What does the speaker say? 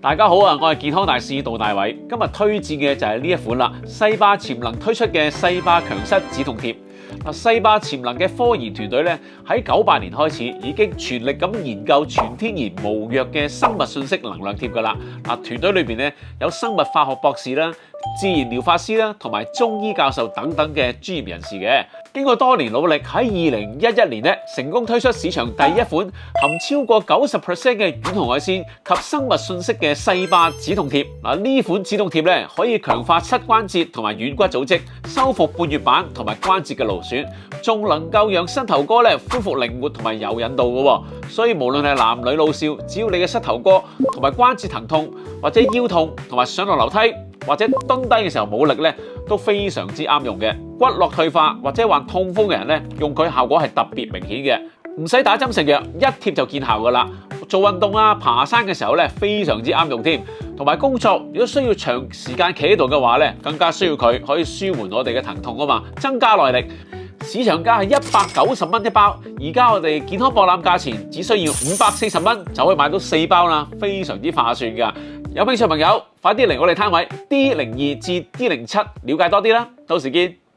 大家好啊，我係健康大使杜大偉，今日推薦嘅就係呢一款啦，西巴潛能推出嘅西巴強膝止痛貼。西巴潛能嘅科研團隊咧喺98年開始已經全力咁研究全天然無藥嘅生物信息能量貼㗎啦。團隊裏邊咧有生物化學博士啦、自然療法師啦，同埋中醫教授等等嘅專業人士嘅。經過多年努力，喺2011年咧成功推出市場第一款含超過90% 嘅遠紅外線及生物信息嘅西巴止痛貼。呢款止痛貼咧可以強化膝關節同埋軟骨組織，修復半月板同埋關節嘅勞損，仲能夠讓膝頭哥咧恢復靈活同埋柔韌度嘅。所以無論係男女老少，只要你嘅膝頭哥同埋關節疼痛，或者腰痛同埋上落樓梯，或者蹲低嘅時候冇力咧，都非常之啱用嘅。骨骼退化或者患痛風嘅人咧，用佢效果係特別明顯嘅，唔使打針食藥，一貼就見效噶啦。做運動啊、爬山嘅時候咧，非常之啱用添。同埋工作如果需要長時間企喺度嘅話咧，更加需要佢可以舒緩我哋嘅疼痛啊嘛，增加耐力。市場價係190蚊一包，而家我哋健康博覽價錢只需要540蚊就可以買到4包啦，非常之划算噶。有興趣嘅朋友，快啲嚟我哋攤位 D02至 D07 了解多啲啦，到時見。